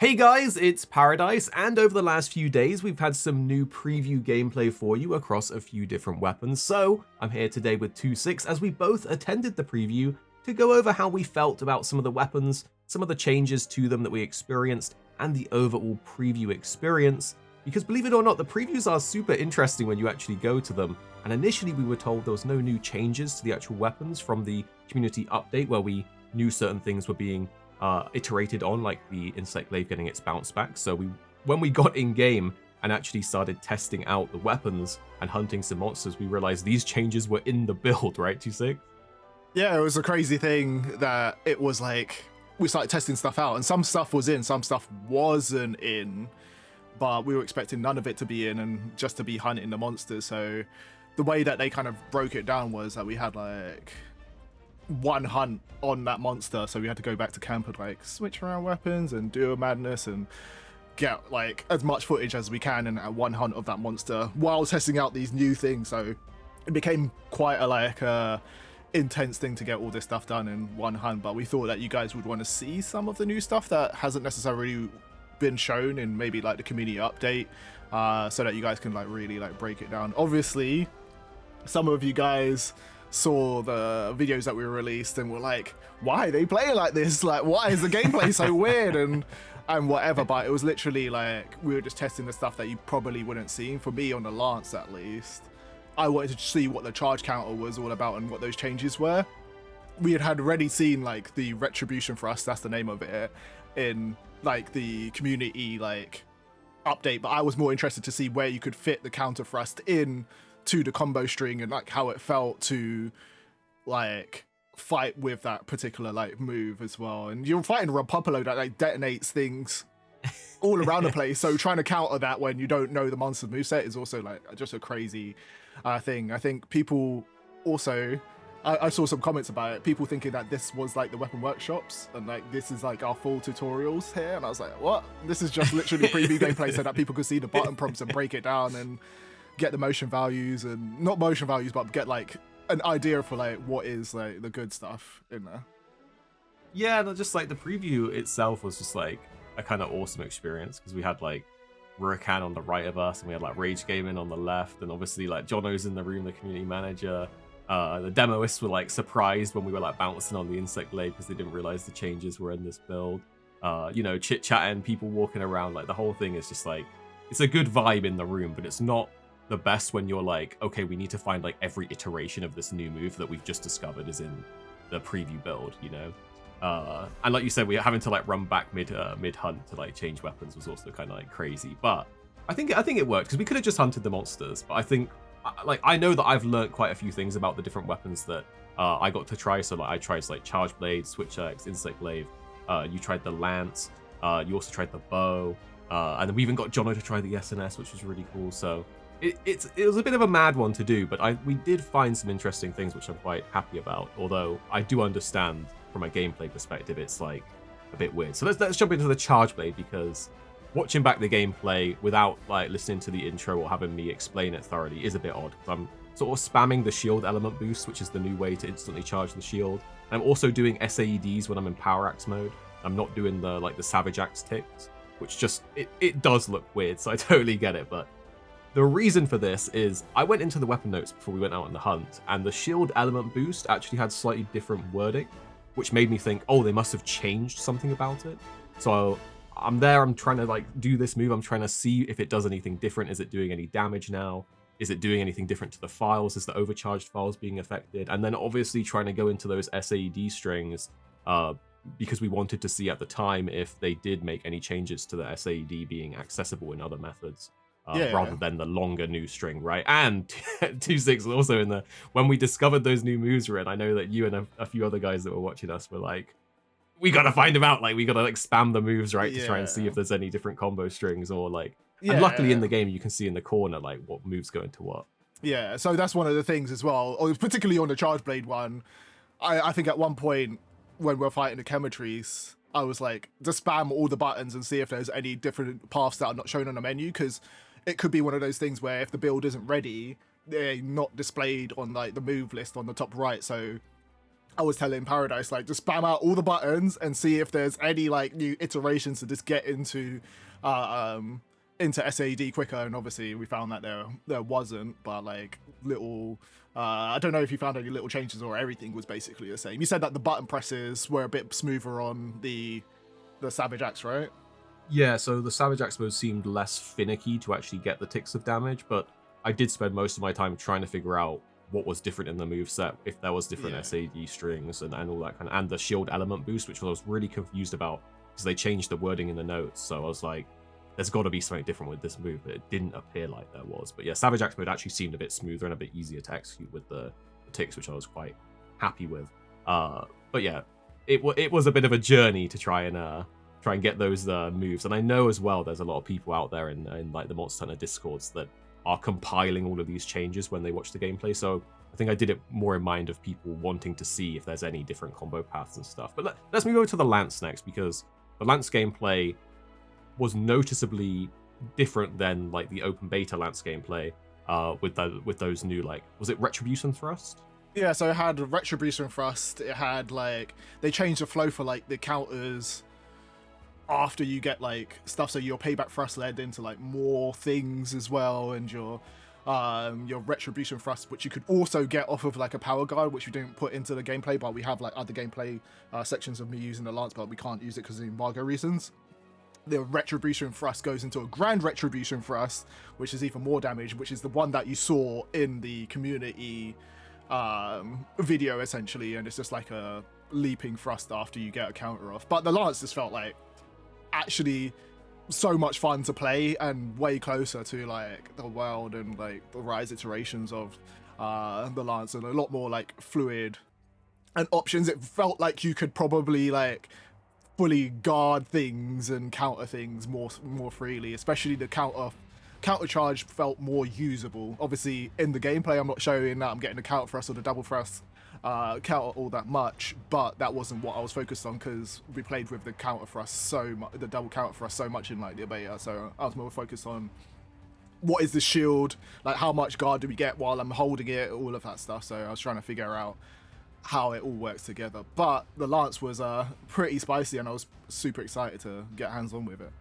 Hey guys, it's Paradise, and over the last few days we've had some new preview gameplay for you across a few different weapons, so I'm here today with 2-6 as we both attended the preview to go over how we felt about some of the weapons, some of the changes to them that we experienced, and the overall preview experience. Because believe it or not, the previews are super interesting when you actually go to them, and initially we were told there was no new changes to the actual weapons from the community update where we knew certain things were being iterated on, like the insect glaive getting its bounce back. So when we got in game and actually started testing out the weapons and hunting some monsters, we realized these changes were in the build, right, 2-6? Yeah, it was a crazy thing that it was like we started testing stuff out, and some stuff was in, some stuff wasn't in, but we were expecting none of it to be in and just to be hunting the monsters. So the way that they kind of broke it down was that we had like one hunt on that monster, so we had to go back to camp and like switch around weapons and do a madness and get like as much footage as we can in one hunt of that monster while testing out these new things. So it became quite a intense thing to get all this stuff done in one hunt, but we thought that you guys would want to see some of the new stuff that hasn't necessarily been shown in maybe like the community update, so that you guys can like really like break it down. Obviously some of you guys saw the videos that we released and were like, why are they playing like this? Like, why is the gameplay so weird and whatever? But it was literally like we were just testing the stuff that you probably wouldn't see. For me, on the Lance at least, I wanted to see what the charge counter was all about and what those changes were. We had already seen like the retribution thrust, that's the name of it, in like the community like update, but I was more interested to see where you could fit the counter thrust in to the combo string and like how it felt to like fight with that particular like move as well. And you're fighting a Rapopolo that like detonates things all around the place, so trying to counter that when you don't know the monster's moveset is also like just a crazy thing. I think people also, I saw some comments about it, people thinking that this was like the weapon workshops and like this is like our full tutorials here, and I was like, what? This is just literally preview gameplay so that people could see the button prompts and break it down and get the motion values, and not motion values, but get like an idea for like what is like the good stuff in there. Yeah, and just like the preview itself was just like a kind of awesome experience because we had like Huracan on the right of us and we had like Rage Gaming on the left, and obviously like Jono's in the room, the community manager. The demoists were like surprised when we were like bouncing on the insect glaive because they didn't realize the changes were in this build. You know, chit-chatting, people walking around, like the whole thing is just like, it's a good vibe in the room, but it's not the best when you're like, okay, we need to find like every iteration of this new move that we've just discovered is in the preview build, you know? And like you said, we're having to like run back mid hunt to like change weapons was also kind of like crazy. But I think it worked because we could have just hunted the monsters. But I think like I know that I've learned quite a few things about the different weapons that I got to try. So like I tried like Charge Blade, Switch Arekkz, Insect Glaive. You tried the Lance. You also tried the bow. And then we even got Jono to try the SnS, which was really cool. So it was a bit of a mad one to do, but we did find some interesting things which I'm quite happy about. Although I do understand from a gameplay perspective, it's like a bit weird. So let's jump into the Charge Blade, because watching back the gameplay without like listening to the intro or having me explain it thoroughly is a bit odd. I'm sort of spamming the shield element boost, which is the new way to instantly charge the shield. I'm also doing SAEDs when I'm in Power Axe mode. I'm not doing the Savage Axe ticks, which just it does look weird. So I totally get it, but the reason for this is I went into the weapon notes before we went out on the hunt, and the shield element boost actually had slightly different wording, which made me think, oh, they must have changed something about it. So I'm trying to like do this move. I'm trying to see if it does anything different. Is it doing any damage now? Is it doing anything different to the files? Is the overcharged files being affected? And then obviously trying to go into those SAED strings, because we wanted to see at the time if they did make any changes to the SAED being accessible in other methods. Rather than the longer new string, right? And 2-6 also when we discovered those new moves were in, I know that you and a few other guys that were watching us were like, we gotta find them out, like we gotta like spam the moves, right, to try and see if there's any different combo strings or like, and luckily in the game you can see in the corner like what moves go into what. Yeah, so that's one of the things as well, or particularly on the Charge Blade one. I think at one point when we're fighting the chemistries, I was like, just spam all the buttons and see if there's any different paths that are not shown on the menu, because it could be one of those things where if the build isn't ready, they're not displayed on like the move list on the top right. So I was telling Paradise, like, just spam out all the buttons and see if there's any like new iterations to just get into SAD quicker. And obviously we found that there wasn't, but like little I don't know if you found any little changes or everything was basically the same. You said that the button presses were a bit smoother on the Savage Axe, right? Yeah, so the Savage Axe mode seemed less finicky to actually get the ticks of damage, but I did spend most of my time trying to figure out what was different in the moveset, if there was different SAD strings and all that kind of, and the shield element boost, which I was really confused about because they changed the wording in the notes. So I was like, there's got to be something different with this move, but it didn't appear like there was. But yeah, Savage Axe mode actually seemed a bit smoother and a bit easier to execute with the ticks, which I was quite happy with. But yeah, it was a bit of a journey to try and get those moves. And I know as well there's a lot of people out there in like the Monster Hunter Discords that are compiling all of these changes when they watch the gameplay. So I think I did it more in mind of people wanting to see if there's any different combo paths and stuff. But let's move over to the Lance next, because the Lance gameplay was noticeably different than like the open beta Lance gameplay with those new, like, was it Retribution Thrust? Yeah, so it had Retribution Thrust. It had like, they changed the flow for like the counters after you get like stuff, so your payback thrust led into like more things as well, and your retribution thrust, which you could also get off of like a power guard, which we didn't put into the gameplay, but we have like other gameplay sections of me using the lance, but we can't use it because of embargo reasons. The retribution thrust goes into a grand retribution thrust, which is even more damage, which is the one that you saw in the community video essentially, and it's just like a leaping thrust after you get a counter off. But the lance just felt like actually so much fun to play and way closer to like the world and like the rise iterations of the lance, and a lot more like fluid and options. It felt like you could probably like fully guard things and counter things more freely, especially the counter charge felt more usable. Obviously in the gameplay I'm not showing that I'm getting the counter thrust or the double thrust counter all that much, but that wasn't what I was focused on because we played with the counter thrust so much, the double counter thrust so much in like the beta, so I was more focused on what is the shield, like how much guard do we get while I'm holding it, all of that stuff. So I was trying to figure out how it all works together. But the lance was pretty spicy and I was super excited to get hands on with it.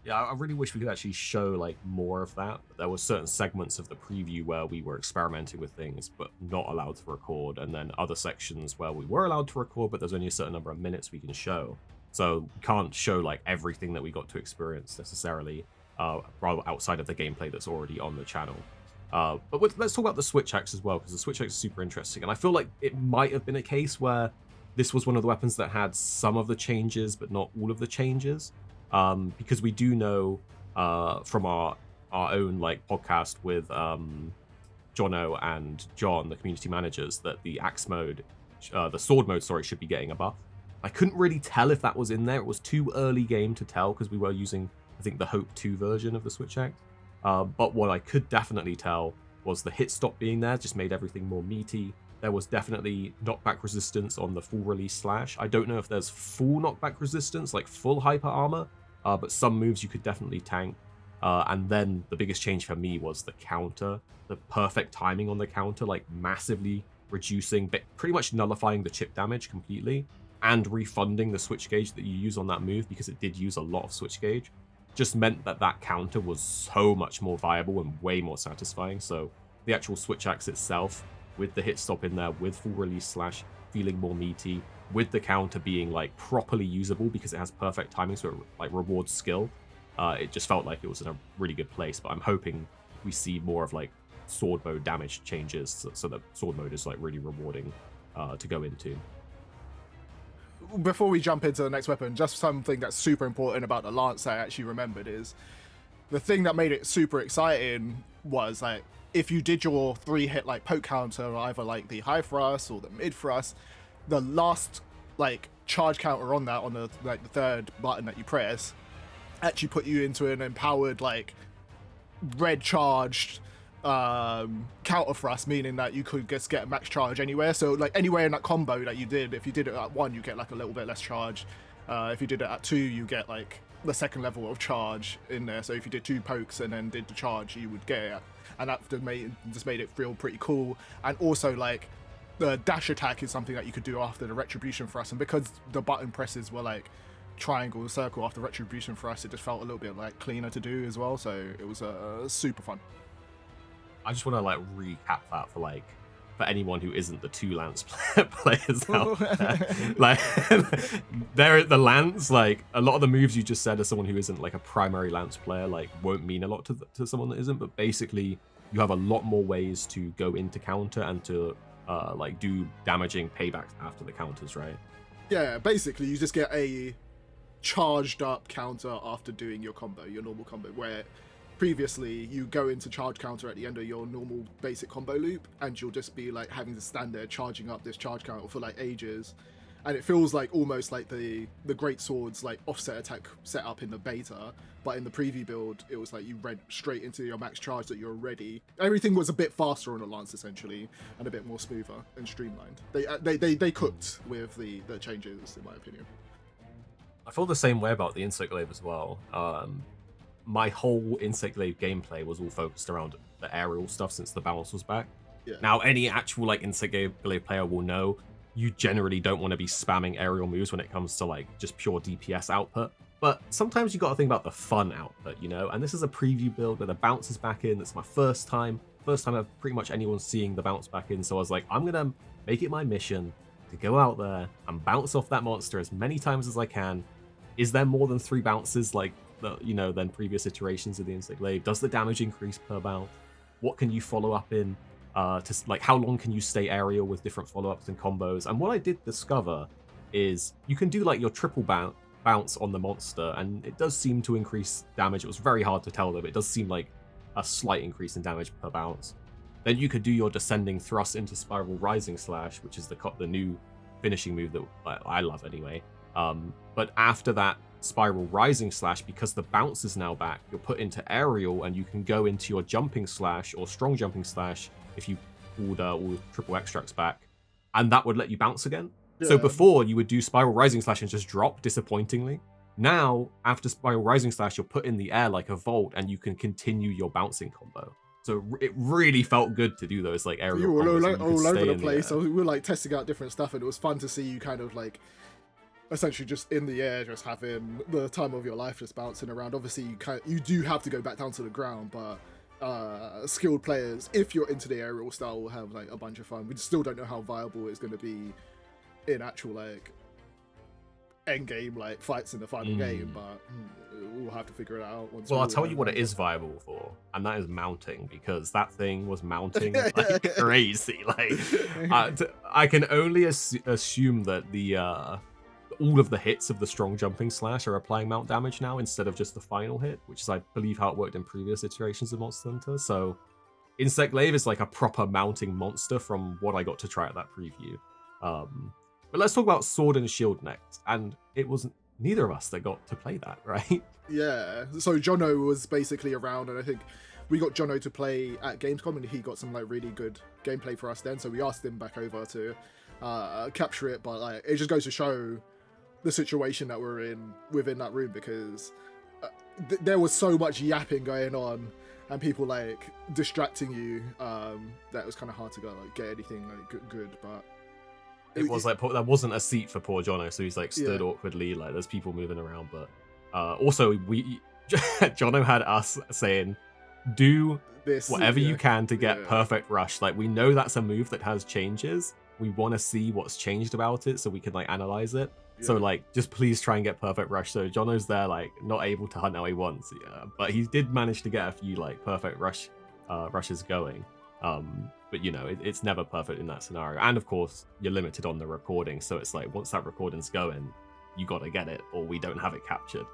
Yeah, I really wish we could actually show like more of that. There were certain segments of the preview where we were experimenting with things but not allowed to record, and then other sections where we were allowed to record but there's only a certain number of minutes we can show. So we can't show like everything that we got to experience necessarily, rather outside of the gameplay that's already on the channel. But let's talk about the Switch Axe as well, because the Switch Axe is super interesting, and I feel like it might have been a case where this was one of the weapons that had some of the changes but not all of the changes. Because we do know from our own like podcast with Jono and John, the community managers, that the axe mode, the sword mode, sorry, should be getting a buff. I couldn't really tell if that was in there. It was too early game to tell because we were using, I think, the Hope 2 version of the Switch Axe. But what I could definitely tell was the hit stop being there just made everything more meaty. There was definitely knockback resistance on the full release slash. I don't know if there's full knockback resistance, like full hyper armor, but some moves you could definitely tank. And then the biggest change for me was the counter, the perfect timing on the counter, like massively reducing, but pretty much nullifying the chip damage completely, and refunding the switch gauge that you use on that move, because it did use a lot of switch gauge. Just meant that that counter was so much more viable and way more satisfying. So the actual Switch Axe itself, with the hit stop in there, with full release slash feeling more meaty, with the counter being like properly usable because it has perfect timing, so it like rewards skill. It just felt like it was in a really good place. But I'm hoping we see more of like sword mode damage changes, so that sword mode is like really rewarding to go into. Before we jump into the next weapon, just something that's super important about the lance I actually remembered is the thing that made it super exciting was like if you did your 3-hit like poke counter, either like the high thrust or the mid thrust, the last like charge counter on that, on the like the third button that you press, actually put you into an empowered like red charged counter thrust, meaning that you could just get a max charge anywhere. So like anywhere in that combo that you did, if you did it at 1, you get like a little bit less charge. If you did it at 2, you get like the second level of charge in there. So if you did 2 pokes and then did the charge, you would get it, and that just made it feel pretty cool. And also like the dash attack is something that you could do after the retribution thrust, and because the button presses were like triangle or circle after retribution thrust, it just felt a little bit like cleaner to do as well. So it was super fun. I just want to like recap that for anyone who isn't the 2 Lance players out there. Like, there at the Lance, like a lot of the moves you just said as someone who isn't like a primary Lance player, like won't mean a lot to someone that isn't. But basically, you have a lot more ways to go into counter and to like do damaging paybacks after the counters, right? Yeah, basically you just get a charged up counter after doing your normal combo, where previously you go into charge counter at the end of your normal basic combo loop, and you'll just be like having to stand there charging up this charge counter for like ages, and it feels like almost like the great swords like offset attack set up in the beta, but in the preview build it was like you went straight into your max charge that you're ready. Everything was a bit faster on the Lance essentially, and a bit more smoother and streamlined. They cooked with the changes, in my opinion. I feel the same way about the Insect Glaive as well. My whole Insect Glaive gameplay was all focused around the aerial stuff since the balance was back. Yeah. Now, any actual like Insect Glaive player will know you generally don't want to be spamming aerial moves when it comes to like just pure DPS output. But sometimes you got to think about the fun output, you know? And this is a preview build where the bounce is back in. It's my first time of pretty much anyone seeing the bounce back in. So I was like, I'm going to make it my mission to go out there and bounce off that monster as many times as I can. Is there more than 3 bounces like than previous iterations of the Insect Glaive? Does the damage increase per bounce? What can you follow up in? To like, how long can you stay aerial with different follow-ups and combos? And what I did discover is you can do like your triple bounce on the monster, and it does seem to increase damage. It was very hard to tell though, but it does seem like a slight increase in damage per bounce. Then you could do your descending thrust into spiral rising slash, which is the new finishing move that I love anyway. But after that spiral rising slash, because the bounce is now back, you're put into aerial, and you can go into your jumping slash or strong jumping slash if you pulled all triple extracts back, and that would let you bounce again. Yeah. So before you would do spiral rising slash and just drop disappointingly. Now after spiral rising slash, you're put in the air like a vault, and you can continue your bouncing combo. So it really felt good to do those like aerial. You were all over the place. So we were like testing out different stuff, and it was fun to see you kind of like essentially just in the air, just having the time of your life, just bouncing around. Obviously, you do have to go back down to the ground, but skilled players, if you're into the aerial style, will have like a bunch of fun. We still don't know how viable it's going to be in actual like end game like fights in the final game, but we'll have to figure it out once. Well, I'll tell you what it is viable for, and that is mounting, because that thing was mounting like crazy. Like I can only assume that the all of the hits of the strong jumping slash are applying mount damage now instead of just the final hit, which is I believe how it worked in previous iterations of Monster Hunter. So Insect Glaive is like a proper mounting monster from what I got to try at that preview. But let's talk about Sword and Shield next, and it wasn't neither of us that got to play that, right? Yeah, so Jono was basically around, and I think we got Jono to play at Gamescom, and he got some like really good gameplay for us then, so we asked him back over to capture it, but like it just goes to show the situation that we're in within that room, because there was so much yapping going on and people like distracting you that was kind of hard to go like get anything like good. But it was like there wasn't a seat for poor Jono, so he's like stood awkwardly, like there's people moving around. But also Jono had us saying, do whatever you can to get perfect rush. Like we know that's a move that has changes. We want to see what's changed about it so we can like analyze it. So like just please try and get perfect rush. So Jono's there like not able to hunt how he wants, but he did manage to get a few like perfect rushes going. But you know, it's never perfect in that scenario, and of course you're limited on the recording, so it's like once that recording's going, you gotta get it or we don't have it captured.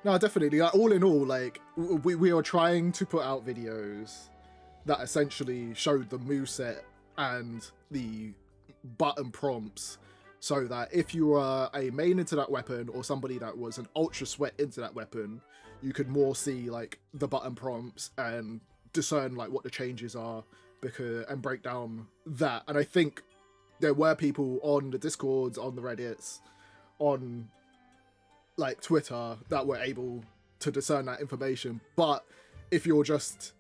No, definitely, like, all in all, like we were trying to put out videos that essentially showed the moveset and the button prompts, so that if you were a main into that weapon or somebody that was an ultra sweat into that weapon, you could more see like the button prompts and discern like what the changes are, and break down that. And I think there were people on the Discords, on the Reddits, on like Twitter that were able to discern that information. But if you're just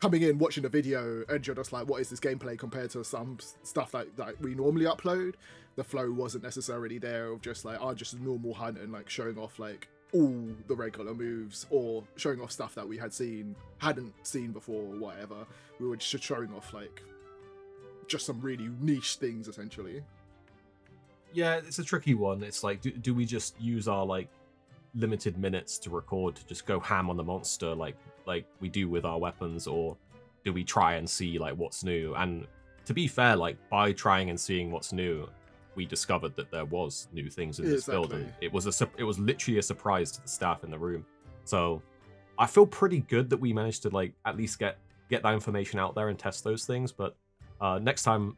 coming in, watching the video, and you're just like, what is this gameplay compared to some stuff that we normally upload? The flow wasn't necessarily there of just like, just a normal hunt and like showing off like all the regular moves or showing off stuff that we hadn't seen before or whatever. We were just showing off like just some really niche things essentially. Yeah, it's a tricky one. It's like, do we just use our like limited minutes to record to just go ham on the monster like we do with our weapons, or do we try and see like what's new? And to be fair, like by trying and seeing what's new, we discovered that there was new things in this build, and it was literally a surprise to the staff in the room. So I feel pretty good that we managed to like at least get that information out there and test those things. But next time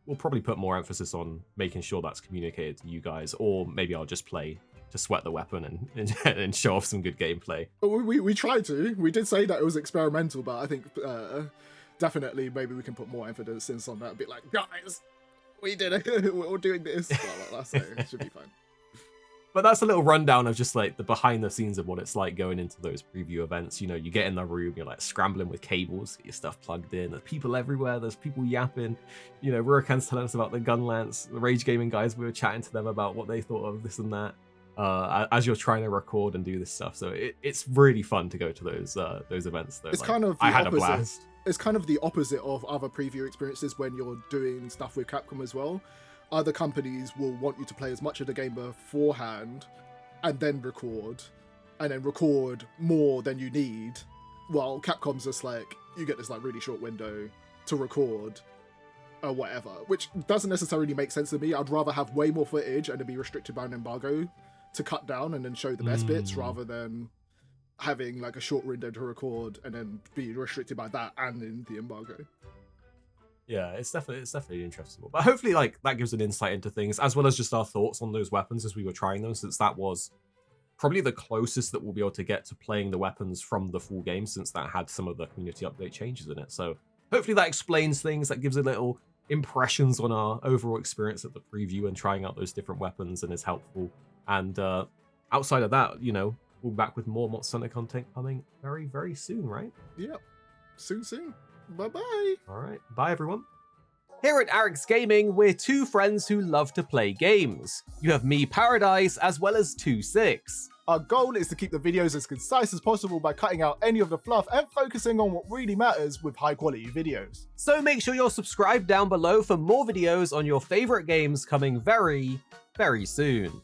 we'll probably put more emphasis on making sure that's communicated to you guys, or maybe I'll just play to sweat the weapon and show off some good gameplay. We tried to. We did say that it was experimental, but I think definitely maybe we can put more emphasis on that. A bit like, guys, we did it. We're all doing this. So it should be fine. But that's a little rundown of just like the behind the scenes of what it's like going into those preview events. You know, you get in the room, you're like scrambling with cables, get your stuff plugged in. There's people everywhere. There's people yapping. You know, Rurikan's telling us about the gun lance. The Rage Gaming guys, we were chatting to them about what they thought of this and that. As you're trying to record and do this stuff, so it's really fun to go to those events. Though, it's like, kind of the I had opposite. a blast. It's kind of the opposite of other preview experiences when you're doing stuff with Capcom as well. Other companies will want you to play as much of the game beforehand, and then record more than you need. While Capcom's just like, you get this like really short window to record or whatever, which doesn't necessarily make sense to me. I'd rather have way more footage and then be restricted by an embargo to cut down and then show the best bits, rather than having like a short window to record and then be restricted by that and in the embargo. Yeah, it's definitely interesting. But hopefully like that gives an insight into things, as well as just our thoughts on those weapons as we were trying them, since that was probably the closest that we'll be able to get to playing the weapons from the full game, since that had some of the community update changes in it. So hopefully that explains things, that gives a little impressions on our overall experience at the preview and trying out those different weapons, and is helpful. And outside of that, you know, we'll be back with more Monster Hunter content coming very, very soon, right? Yep. Soon. Bye-bye. All right. Bye, everyone. Here at Arekkz Gaming, we're two friends who love to play games. You have me, Paradise, as well as 2-6. Our goal is to keep the videos as concise as possible by cutting out any of the fluff and focusing on what really matters with high-quality videos. So make sure you're subscribed down below for more videos on your favorite games coming very, very soon.